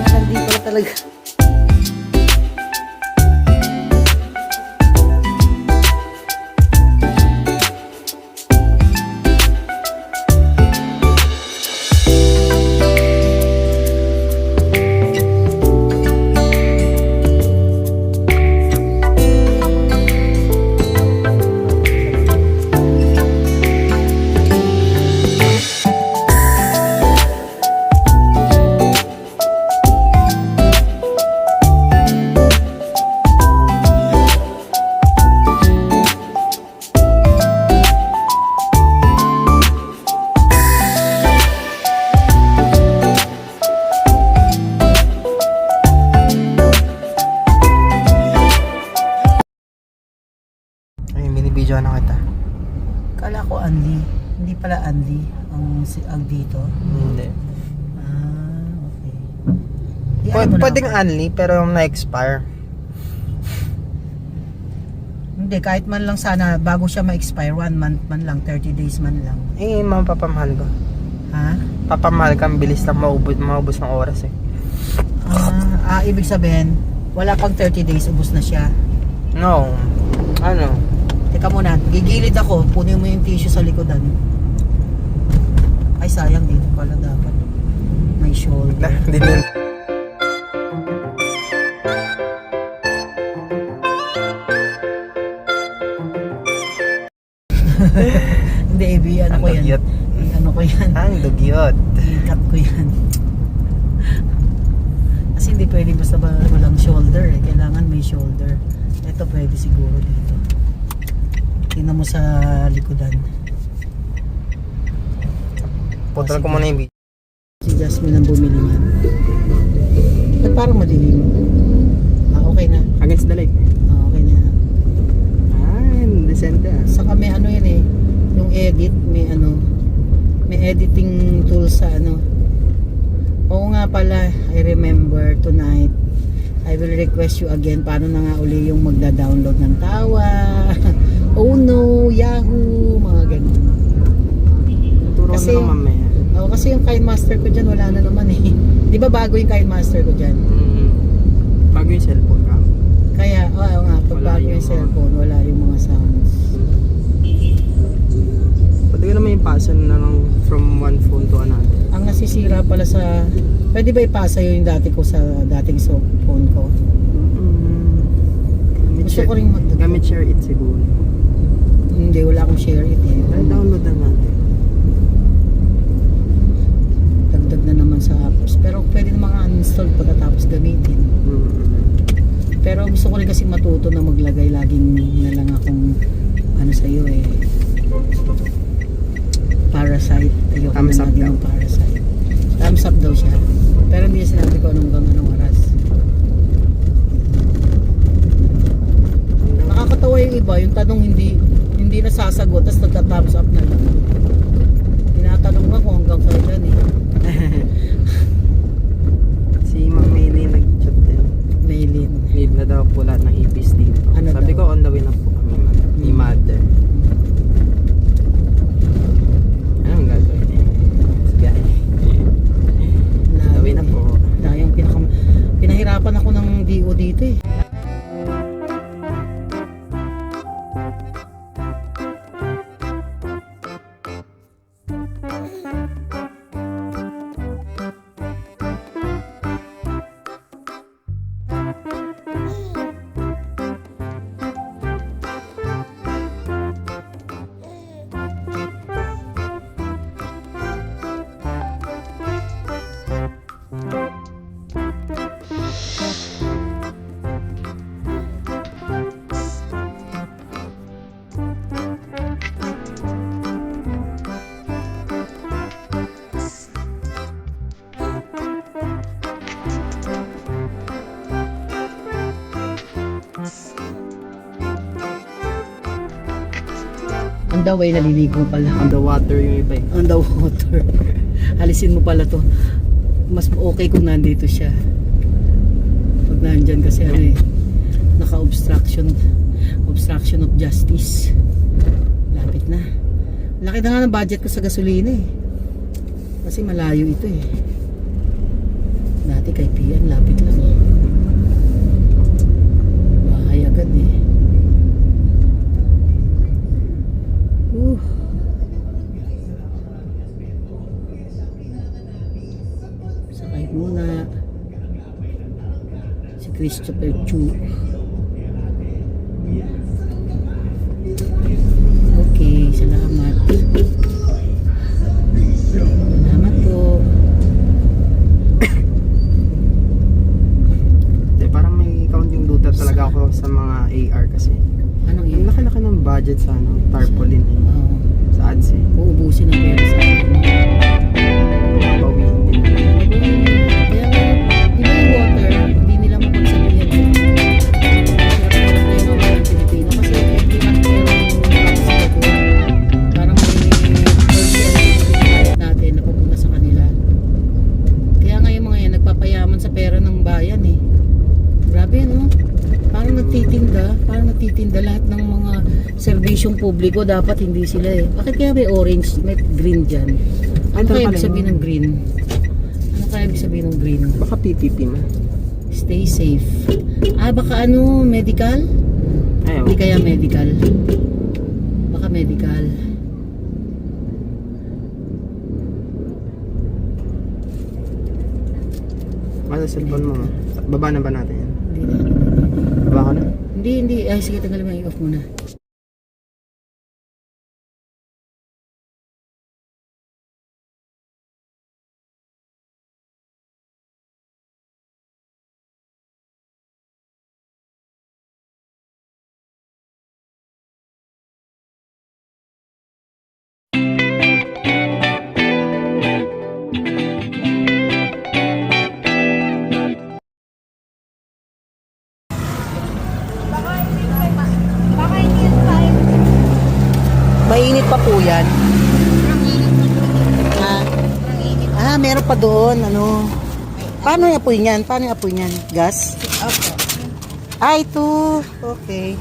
Nandito talaga. Binibidyoan na kita. Kala ko Anli. Hindi pala Anli ang dito. Hindi. Okay. Iyan mo na Pwedeng ako. only pero na-expire. Hindi, kahit man lang sana bago siya ma-expire, 1 month man lang, 30 days man lang. Eh, mapapamahal ko. Ha? Papamahal ka, ang bilis lang maubos ng oras eh. Ibig sabihin, wala pang 30 days, ubos na siya. No. Ano? Teka muna, gigilid ako, punin mo yung tissue sa likodan. Ay, sayang dito pala dapat. May shoulder. Hindi. Hindi, ano ko yan? Dugyot. Ano ko yan? Ang dugyot. I-cut ko yan. Kasi hindi pwede basta walang shoulder eh. Kailangan may shoulder. Ito pwede siguro dito. Tingnan mo sa likodan. Putol ko muna yung video. Si Jasmine ang bumili niyan. Ba't parang madilim? Okay na. Against the light. Okay na. Decente ah. Saka may ano yun eh. Yung edit, may editing tools sa ano. Oo nga pala, I remember tonight. I will request you again. Paano na nga uli yung magda-download ng tawa? Oh no, Yahoo, mga ganun. Turo Kasi- na lang mamaya. Kasi yung KineMaster ko dyan, wala na naman eh. Di ba bago yung KineMaster ko dyan? Bago yung cellphone ka. Kaya, oo nga, pag Wala bago yung yung mga- cellphone, wala yung mga sounds. Pwede ka naman ipasa na lang from one phone to another. Ang nasisira pala sa... Pwede ba ipasa yung dati ko sa dating phone ko? Gusto ko rin magdagdag. Gamit share it siguro. Hindi, wala akong share it eh. Ay, download na natin. Dagdag na naman sa apps. Pero pwede namang uninstall pagkatapos gamitin. Pero gusto ko rin kasi matuto na maglagay laging na lang akong ano sa'yo eh. Parasite. Ayoko Thumbs na up lagi daw. ng Parasite. Thumbs up daw siya. Pero hindi niya sinabi ko anong oras. Nakakatawa yung iba, yung tanong hindi nasasagot, tapos nagka-thumbs up na lang. Tinatanong nga kung hanggang kailan eh. Si Ma'am Maylin nag-chat din. Mailin. Need na daw po lahat ng EPs dito. Ano Sabi daw? ko on the way na po kami ni Mother. Anong gagawin eh? Sige. On the way na po. Yung pinahirapan ako ng DO dito eh. On the way, naliligo pala. On the water yung iba eh. On the water. Alisin mo pala to. mas okay kung nandito siya. Pag nandyan kasi ano eh, naka-obstruction of justice. Lapit na. Laki na nga ng budget ko sa gasolina eh. Kasi malayo ito eh. Dati kay Pian, lapit lang eh. Bahay agad eh. Sakay muna si Christopher Chu. Okay, salamat. Salamat po. Parang may counting duta talaga ako sa mga AR kasi. Anong Ang yun? laki-laki ng budget sa ano, tarpaulin eh. Oo. Sa ads eh. Uubusin ang pera sa akin. Napawiin din. Kaya nga, di ba yung water, hindi nila mapagsabihan. Sira pa yung mga Pilipino kasi hindi na meron parang may portion natin na pupunta sa kanila. Kaya nga yung mga yan, nagpapayaman sa pera ng bayan eh. Grabe no? Parang nagtitinda lahat ng mga serbisyong publiko, dapat hindi sila eh. Bakit kaya may orange, may green dyan? Ano kaya ibig sabihin ng green? Ano kaya ibig sabihin ng green? Baka PPP na. Stay safe. Baka ano, medical? Ayaw. Hindi kaya medical. Baka medical. Masa cellphone mo. Baba na ba natin yan? Hindi na. Baba ka na? Hindi. Ay, sige, tanggalin mo yung off muna. Mainit pa po yan. Meron pa doon, ano. Paano yung apoy niyan? Gas? Opo. Ito. Okay.